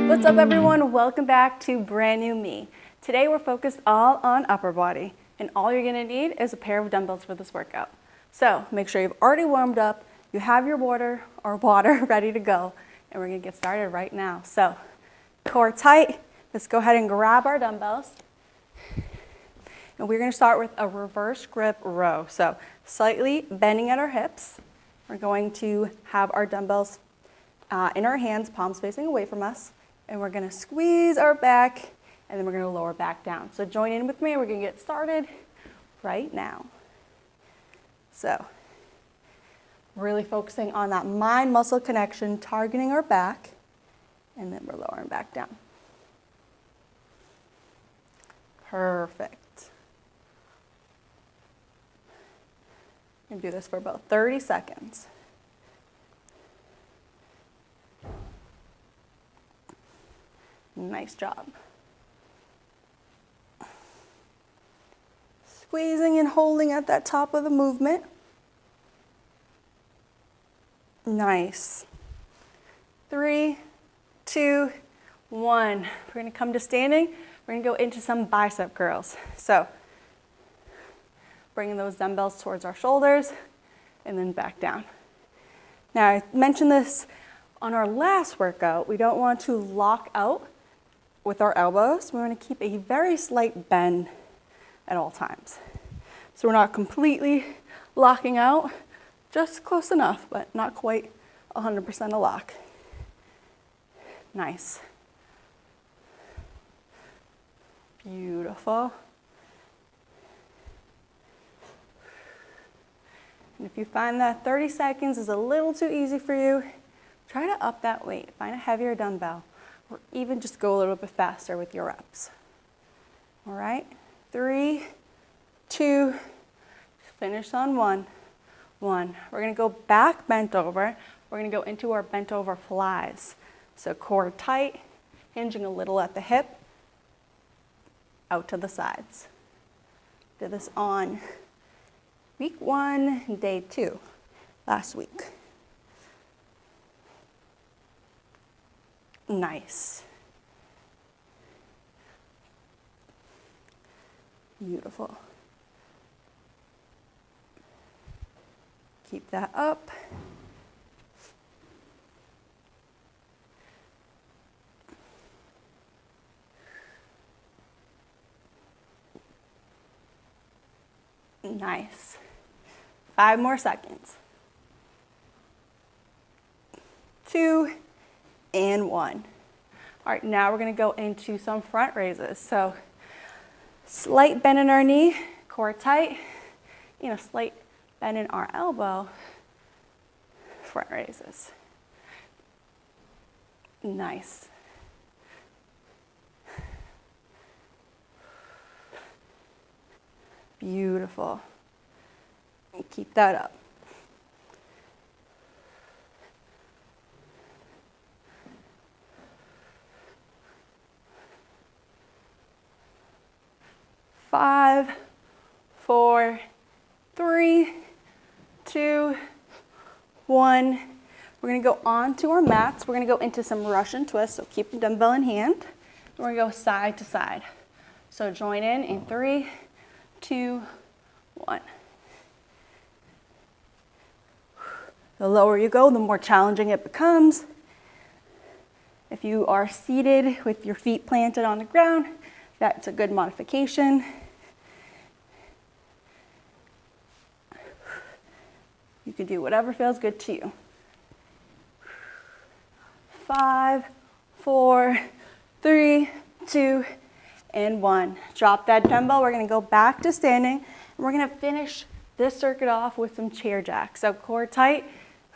What's up everyone? Welcome back to Brand New Me. Today we're focused all on upper body, and all you're gonna need is a pair of dumbbells for this workout. So make sure you've already warmed up, you have your water ready to go, and we're gonna get started right now. So core tight, let's go ahead and grab our dumbbells. And we're gonna start with a reverse grip row. So slightly bending at our hips. We're going to have our dumbbells in our hands, palms facing away from us. And we're gonna squeeze our back, and then we're gonna lower back down. So join in with me, we're gonna get started right now. So, really focusing on that mind-muscle connection, targeting our back, and then we're lowering back down. Perfect. You can do this for about 30 seconds. Nice job. Squeezing and holding at that top of the movement. Nice. 3, 2, 1. We're going to come to standing. We're going to go into some bicep curls. So, bringing those dumbbells towards our shoulders and then back down. Now, I mentioned this on our last workout. We don't want to lock out with our elbows. We want to keep a very slight bend at all times. So we're not completely locking out, just close enough, but not quite 100% a lock. Nice. Beautiful. And if you find that 30 seconds is a little too easy for you, try to up that weight. Find a heavier dumbbell, or even just go a little bit faster with your reps. All right, 3, 2, finish on 1. We're gonna go back bent over. We're gonna go into our bent over flies. So core tight, hinging a little at the hip, out to the sides. Did this on week 1, day 2, last week. Nice. Beautiful. Keep that up. Nice. 5 more seconds. 2 and 1. All right, now we're gonna go into some front raises. So slight bend in our knee, core tight, slight bend in our elbow, front raises. Nice. Beautiful. And keep that up. Five, 4, 3, 2, 1. We're gonna go on to our mats. We're gonna go into some Russian twists, so keep the dumbbell in hand. We're gonna go side to side. So join in 3, 2, 1. The lower you go, the more challenging it becomes. If you are seated with your feet planted on the ground, that's a good modification. You can do whatever feels good to you. 5, 4, 3, 2, and 1. Drop that dumbbell. We're gonna go back to standing, and we're gonna finish this circuit off with some chair jacks. So core tight,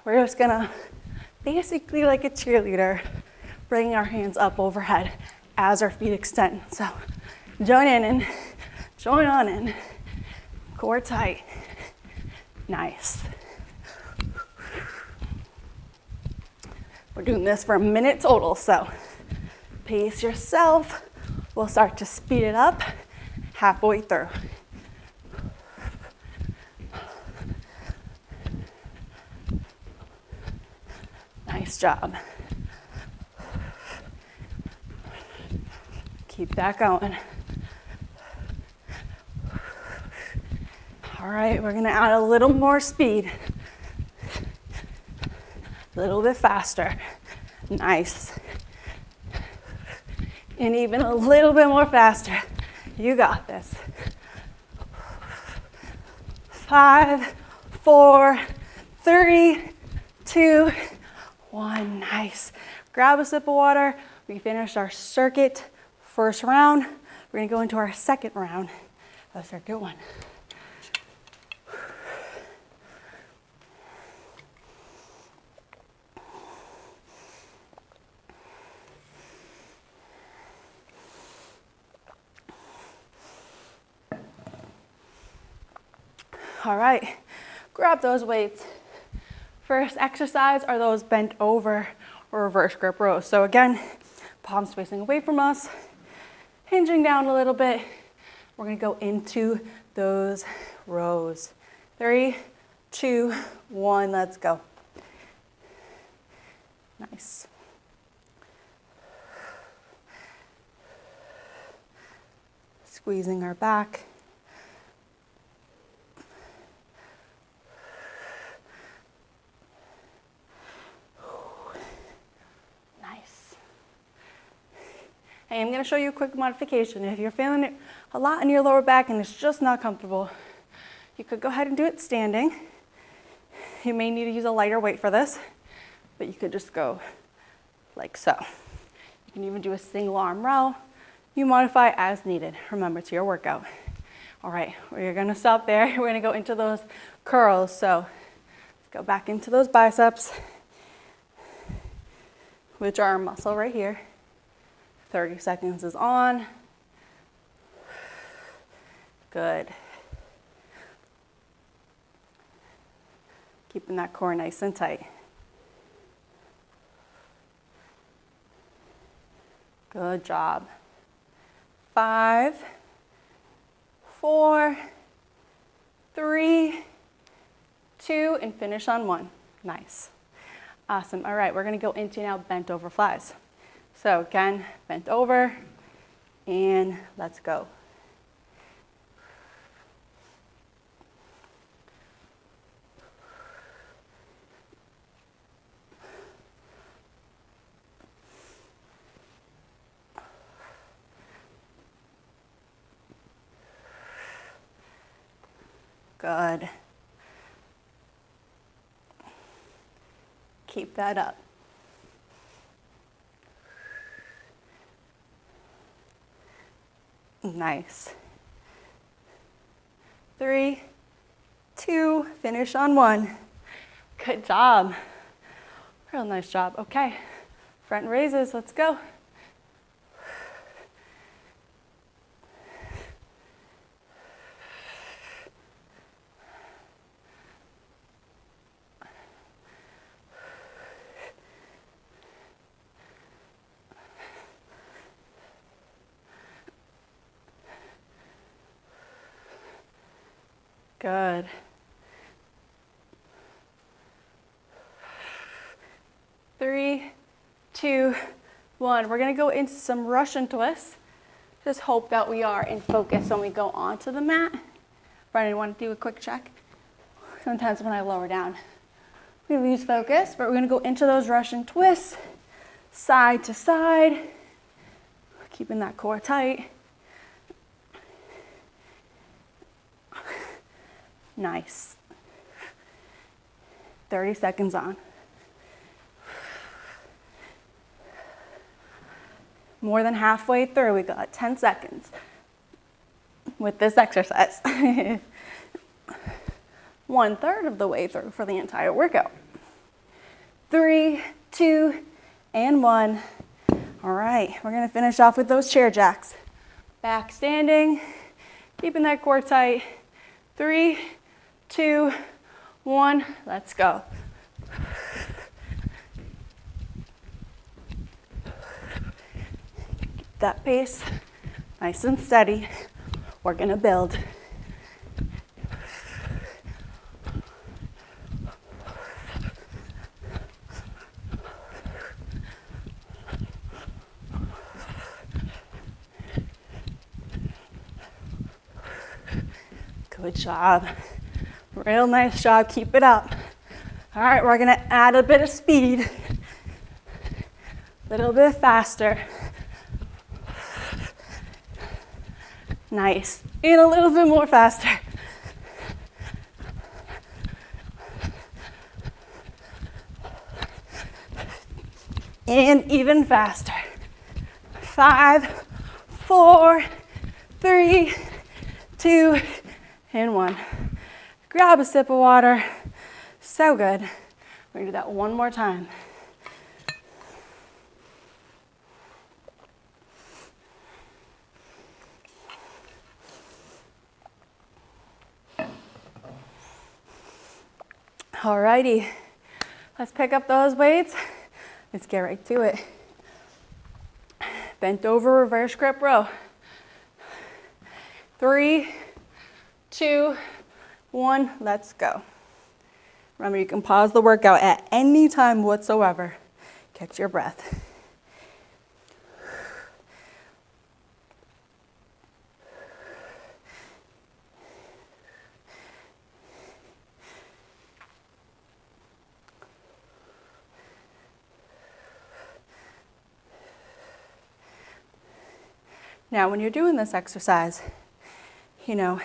we're just gonna, basically like a cheerleader, bring our hands up overhead as our feet extend. So join in and join on in. Core tight. Nice. We're doing this for a minute total, so pace yourself. We'll start to speed it up halfway through. Nice job. Keep that going. All right, we're gonna add a little more speed. A little bit faster. Nice. And even a little bit more faster. You got this. 5, 4, 3, 2, 1. Nice. Grab a sip of water. We finished our circuit first round. We're gonna go into our second round of circuit 1. All right, grab those weights. First exercise are those bent over or reverse grip rows. So again, palms facing away from us, hinging down a little bit. We're gonna go into those rows. 3, 2, 1, let's go. Nice. Squeezing our back. Hey, I'm going to show you a quick modification. If you're feeling it a lot in your lower back and it's just not comfortable, you could go ahead and do it standing. You may need to use a lighter weight for this, but you could just go like so. You can even do a single arm row. You modify as needed. Remember, it's your workout. All right, we're going to stop there. We're going to go into those curls. So let's go back into those biceps, which are our muscle right here. 30 seconds is on. Good. Keeping that core nice and tight. Good job. 5, 4, 3, 2, and finish on 1. Nice. Awesome. All right, we're going to go into now bent over flies. So again, bent over, and let's go. Good. Keep that up. Nice. 3, 2, finish on 1. Good job. Real nice job. Okay, front raises, let's go. Good. 3, 2, 1. We're going to go into some Russian twists. Just hope that we are in focus when we go onto the mat. Brendan, want to do a quick check? Sometimes when I lower down, we lose focus, but we're going to go into those Russian twists, side to side, keeping that core tight. Nice. 30 seconds on. More than halfway through, we got 10 seconds with this exercise. 1/3 of the way through for the entire workout. 3, 2, and 1. All right, we're gonna finish off with those chair jacks. Back standing, keeping that core tight. 3, 2, 1, let's go. Keep that pace nice and steady. We're gonna build. Good job. Real nice job. Keep it up. All right, we're gonna add a bit of speed. A little bit faster. Nice. And a little bit more faster. And even faster. 5, 4, 3, 2, and 1. Grab a sip of water. So good. We're gonna do that one more time. Alrighty, let's pick up those weights. Let's get right to it. Bent over, reverse grip row. 3, 2, 1, let's go. Remember, you can pause the workout at any time whatsoever. Catch your breath. Now, when you're doing this exercise, you know,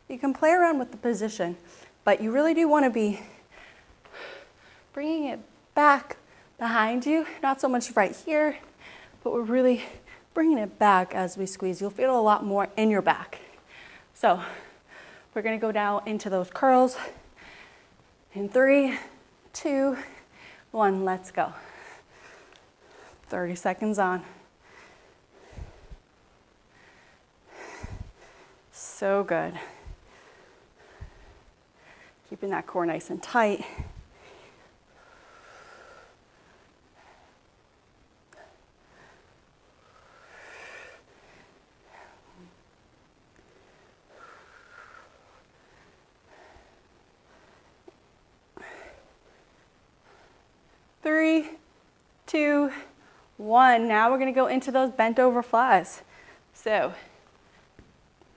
you can play around with the position, but you really do want to be bringing it back behind you, not so much right here, but we're really bringing it back as we squeeze. You'll feel a lot more in your back. So we're going to go down into those curls in 3, 2, 1, let's go. 30 seconds on. So good. Keeping that core nice and tight. Three, 2, 1. Now we're going to go into those bent over flies. So,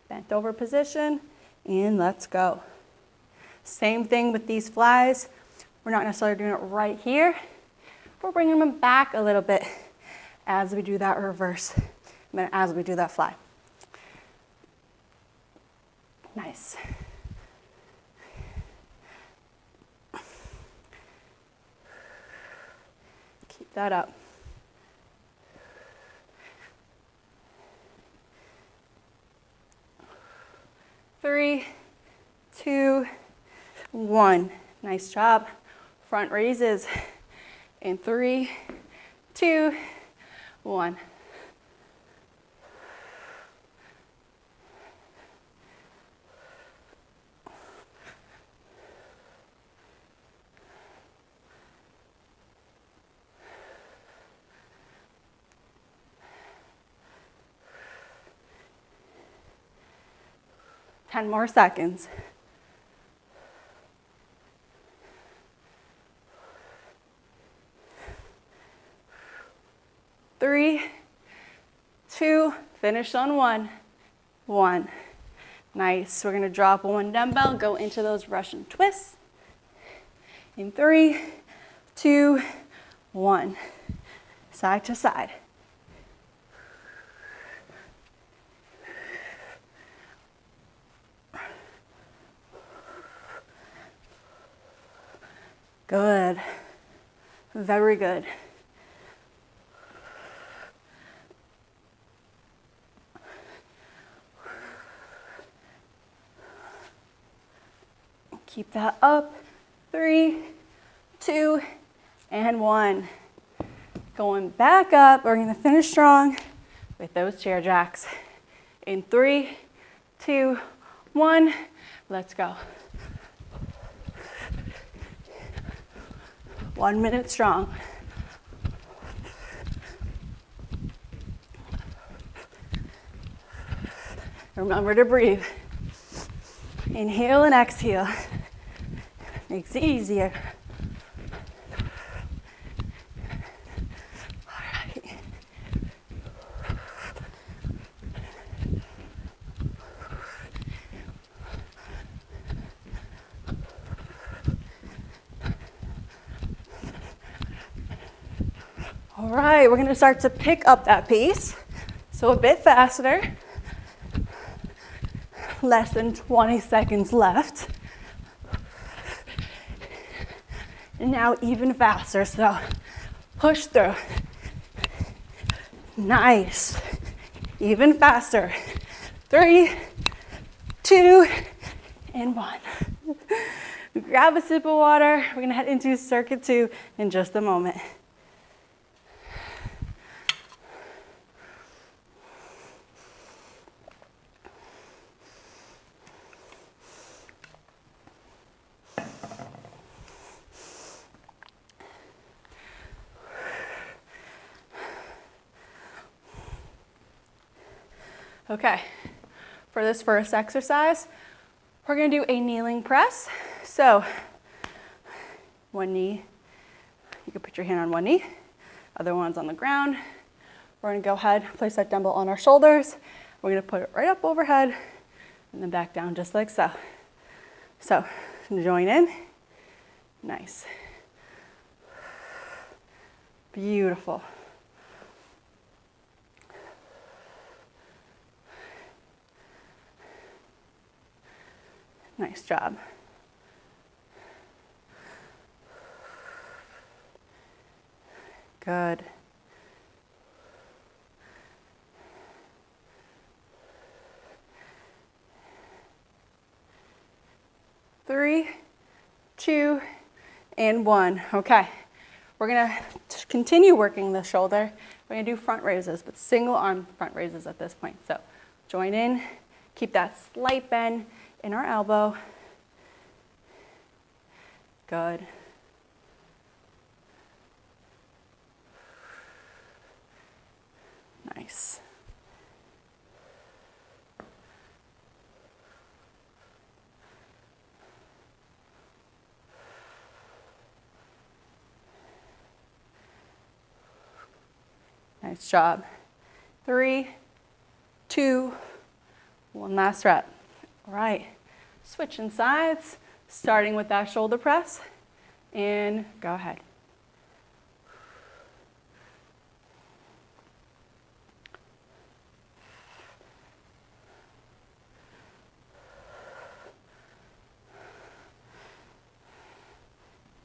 bent over position, and let's go. Same thing with these flies. We're not necessarily doing it right here. We're bringing them back a little bit as we do that reverse, as we do that fly. Nice. Keep that up. Three, 2, 1. Nice job. Front raises in 3, 2, 1. Ten more seconds. 3, 2, finish on 1, 1. Nice. We're going to drop one dumbbell, go into those Russian twists. In 3, 2, 1. Side to side. Good. Very good. Keep that up. 3, 2, and 1. Going back up. We're going to finish strong with those chair jacks. In 3, 2, 1. Let's go. 1 minute strong. Remember to breathe. Inhale and exhale. Makes it easier. All right. right, we're gonna start to pick up that pace. So a bit faster. Less than 20 seconds left. And now even faster, so push through. Nice. Even faster. 3, 2, and 1. Grab a sip of water. We're gonna head into circuit 2 in just a moment. Okay, for this first exercise, we're gonna do a kneeling press. So, one knee, you can put your hand on one knee, other one's on the ground. We're gonna go ahead, place that dumbbell on our shoulders. We're gonna put it right up overhead and then back down just like so. So, join in, nice. Beautiful. Nice job. Good. Three, 2, and 1. Okay, we're gonna continue working the shoulder. We're gonna do front raises, but single arm front raises at this point. So join in, keep that slight bend in our elbow. Good. Nice. Nice job. 3, 2, 1 last rep. All right, switching sides, starting with that shoulder press, and go ahead.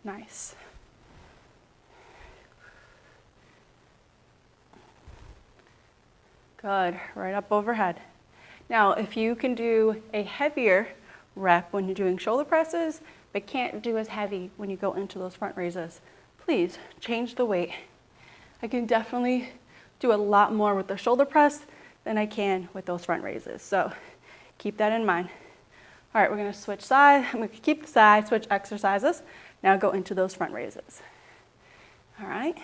Nice. Good, right up overhead. Now, if you can do a heavier rep when you're doing shoulder presses, but can't do as heavy when you go into those front raises, please change the weight. I can definitely do a lot more with the shoulder press than I can with those front raises. So keep that in mind. All right, we're gonna switch sides. I'm gonna keep the side, switch exercises. Now go into those front raises. All right.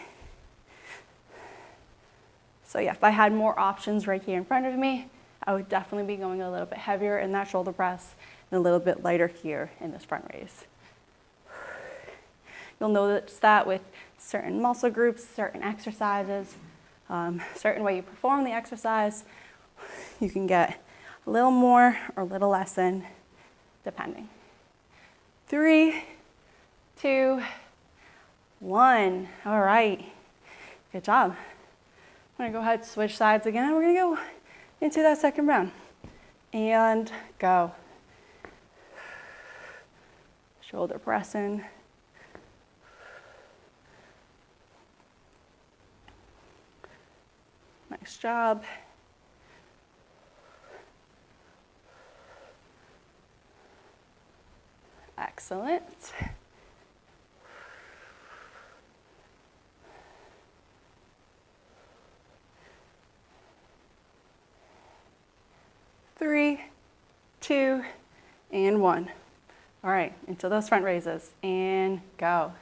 So yeah, if I had more options right here in front of me, I would definitely be going a little bit heavier in that shoulder press and a little bit lighter here in this front raise. You'll notice that with certain muscle groups, certain exercises, certain way you perform the exercise, you can get a little more or a little less in, depending. 3, 2, 1. All right, good job. I'm gonna go ahead and switch sides again. We're gonna go into that second round. And go. Shoulder pressing. Nice job. Excellent. Three, 2, and 1. All right, into those front raises, and go.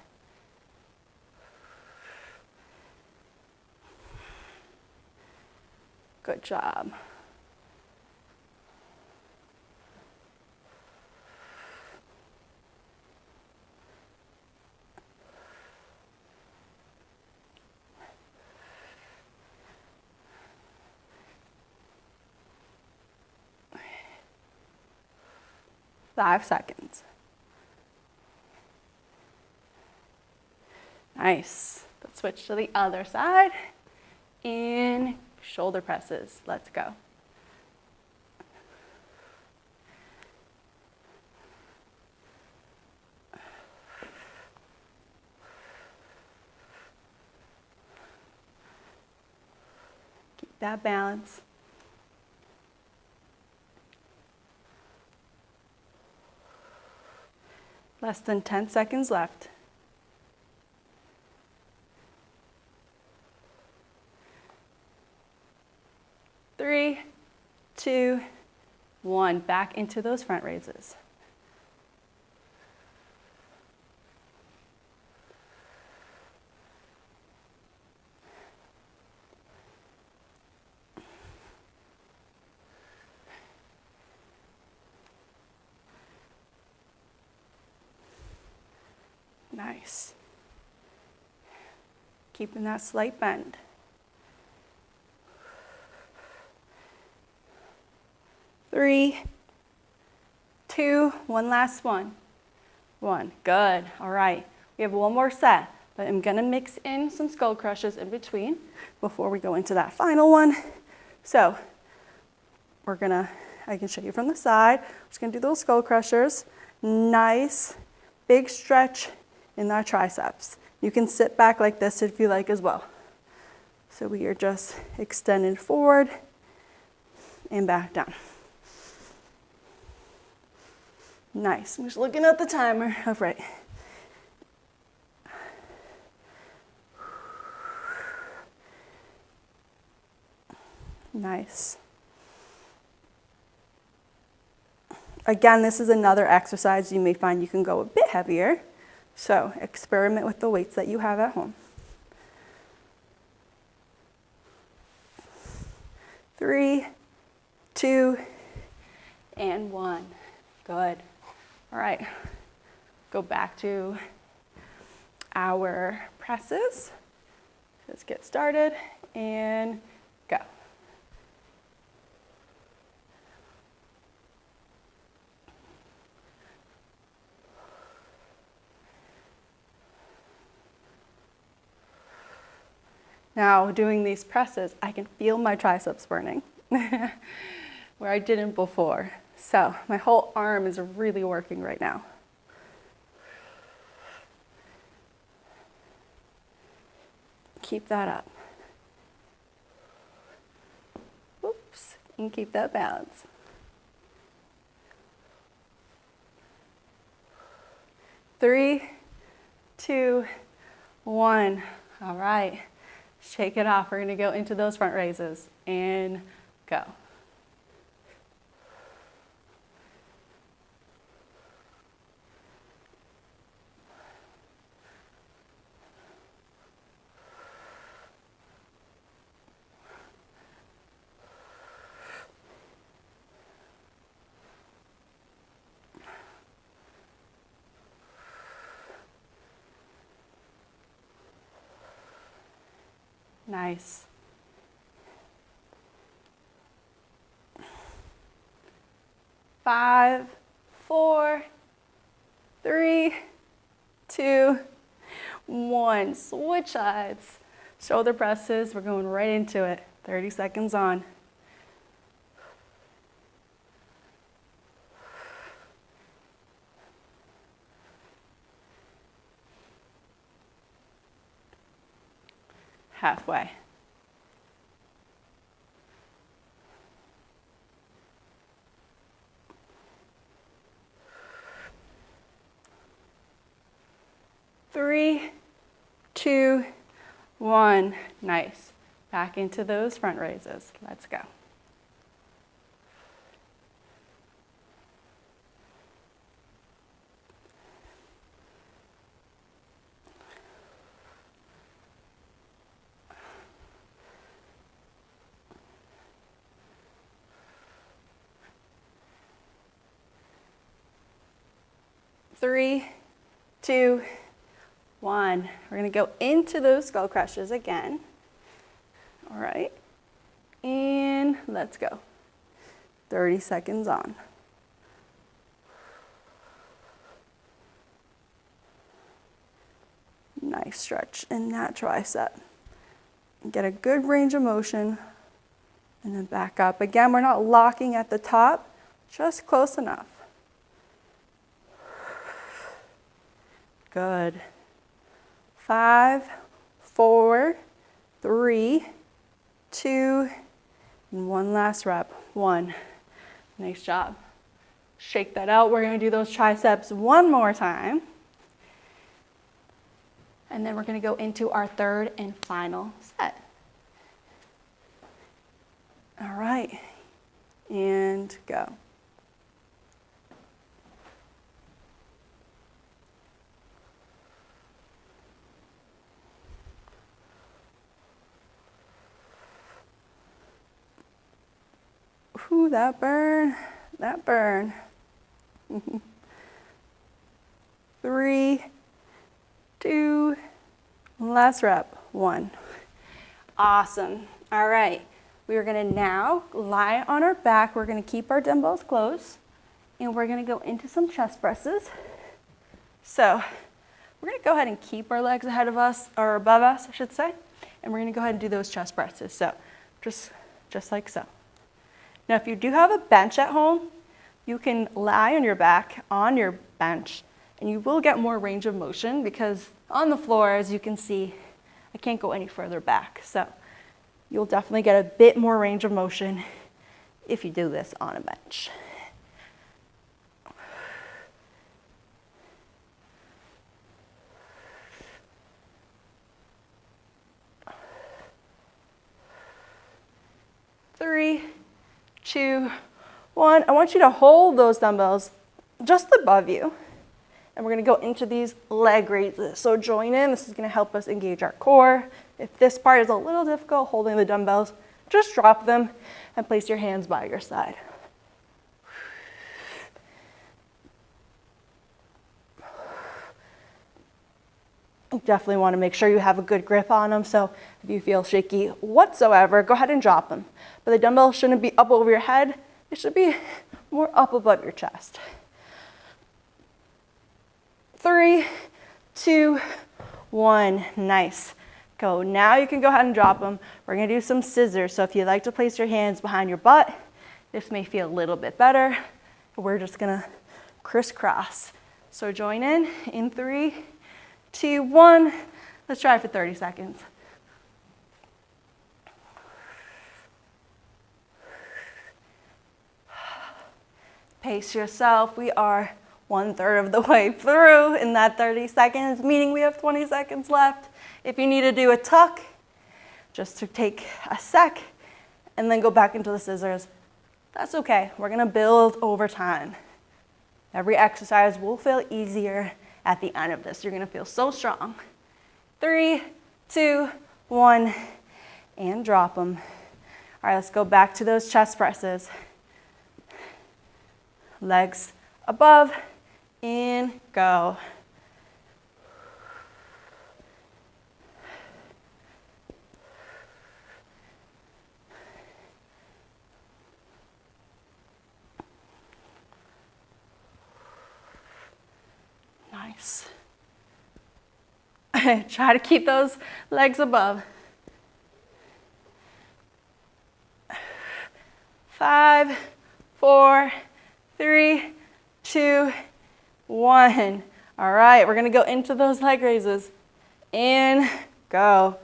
Good job. Five seconds. Nice. Let's switch to the other side. And shoulder presses. Let's go. Keep that balance. Less than 10 seconds left. 3, 2, 1. Back into those front raises. Nice. Keeping that slight bend. 3, 2, one last one. Good. All right. We have one more set, but I'm going to mix in some skull crushes in between before we go into that final one. So I can show you from the side. I'm just going to do those skull crushers. Nice, big stretch in our triceps. You can sit back like this if you like as well. So we are just extended forward and back down. Nice. I'm just looking at the timer. All right. Nice. Again, this is another exercise you may find you can go a bit heavier. So experiment with the weights that you have at home. 3, 2, and 1. Good. All right. Go back to our presses. Let's get started and go. Now, doing these presses, I can feel my triceps burning, where I didn't before. So my whole arm is really working right now. Keep that up. Oops, and keep that balance. 3, 2, 1. All right. Shake it off. We're going to go into those front raises and go. Nice. Five, 4, 3, 2, 1. Switch sides. Shoulder presses. We're going right into it. 30 seconds on. Halfway. Three, 2, 1. Nice. Back into those front raises. Let's go. Three, 2, 1. We're going to go into those skull crushes again. All right. And let's go. 30 seconds on. Nice. Nice stretch in that tricep. Get a good range of motion and then back up. Again, we're not locking at the top, just close enough. Good. 5, 4, 3, 2, and one last rep. 1. Nice job. Shake that out. We're going to do those triceps one more time. And then we're going to go into our third and final set. All right. And go. Ooh, that burn, that burn. 3, 2, last rep, 1. Awesome. All right. We are going to now lie on our back. We're going to keep our dumbbells close, and we're going to go into some chest presses. So we're going to go ahead and keep our legs ahead of us, or above us, I should say, and we're going to go ahead and do those chest presses. So just like so. Now, if you do have a bench at home, you can lie on your back on your bench, and you will get more range of motion because on the floor, as you can see, I can't go any further back. So you'll definitely get a bit more range of motion if you do this on a bench. Three, 2, 1. I want you to hold those dumbbells just above you. And we're going to go into these leg raises. So join in. This is going to help us engage our core. If this part is a little difficult holding the dumbbells, just drop them and place your hands by your side. You definitely want to make sure you have a good grip on them. So if you feel shaky whatsoever, go ahead and drop them. But the dumbbell shouldn't be up over your head. It should be more up above your chest. 3, 2, 1. Nice. Go. Now you can go ahead and drop them. We're going to do some scissors. So if you'd like to place your hands behind your butt, this may feel a little bit better. We're just going to crisscross. So join in 3, 2, 1. Let's try it for 30 seconds. Pace yourself. We are 1/3 of the way through in that 30 seconds, meaning we have 20 seconds left. If you need to do a tuck, just to take a sec and then go back into the scissors, that's okay. We're going to build over time. Every exercise will feel easier at the end of this. You're going to feel so strong. 3, 2, 1, and drop them. All right, let's go back to those chest presses. Legs above, in, go. Nice. Try to keep those legs above. 5, 4, 3, 2, 1. All right, we're going to go into those leg raises. In, go.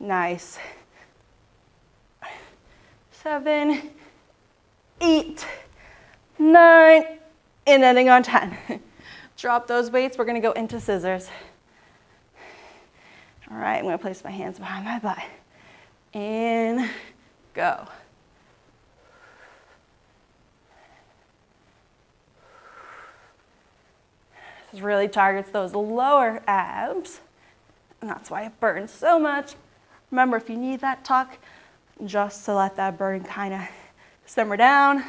Nice. 7, 8, 9, and ending on 10. Drop those weights. We're going to go into scissors. All right, I'm going to place my hands behind my butt. And go. This really targets those lower abs, and that's why it burns so much. Remember, if you need that tuck, just to let that burn kind of simmer down,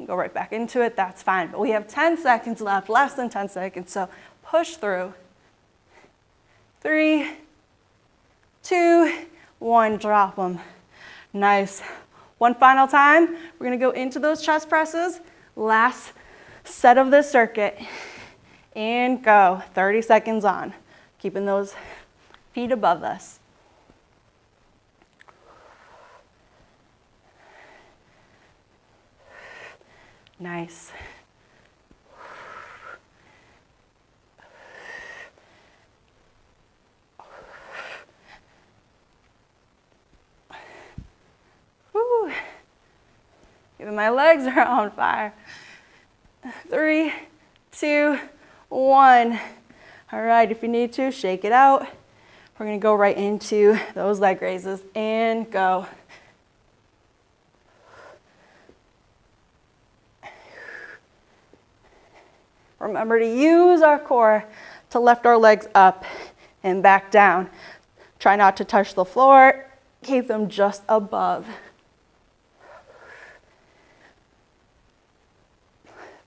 Go right back into it, that's fine. But we have 10 seconds left, less than 10 seconds, so push through. 3, 2, 1, drop them. Nice. One final time, we're gonna go into those chest presses. Last set of this circuit. And go, 30 seconds on. Keeping those feet above us. Nice. Woo. Even my legs are on fire. 3, 2, 1. All right, if you need to, shake it out. We're gonna go right into those leg raises and go. Remember to use our core to lift our legs up and back down. Try not to touch the floor. Keep them just above.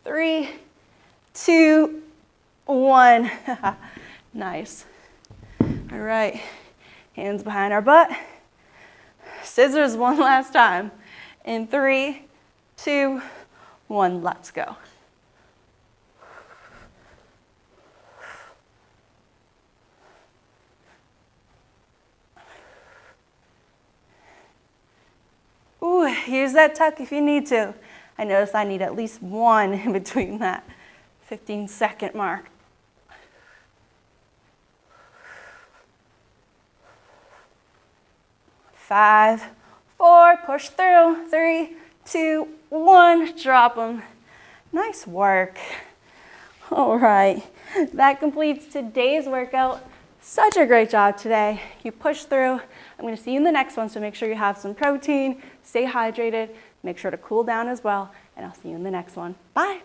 3, 2, 1. Nice. All right, hands behind our butt. Scissors one last time. In 3, 2, 1, let's go. Ooh, use that tuck if you need to. I notice I need at least one in between that 15-second mark. 5, 4, push through. 3, 2, 1, drop them. Nice work. All right, that completes today's workout. Such a great job today. You pushed through. I'm going to see you in the next one, so make sure you have some protein, stay hydrated, make sure to cool down as well, and I'll see you in the next one. Bye.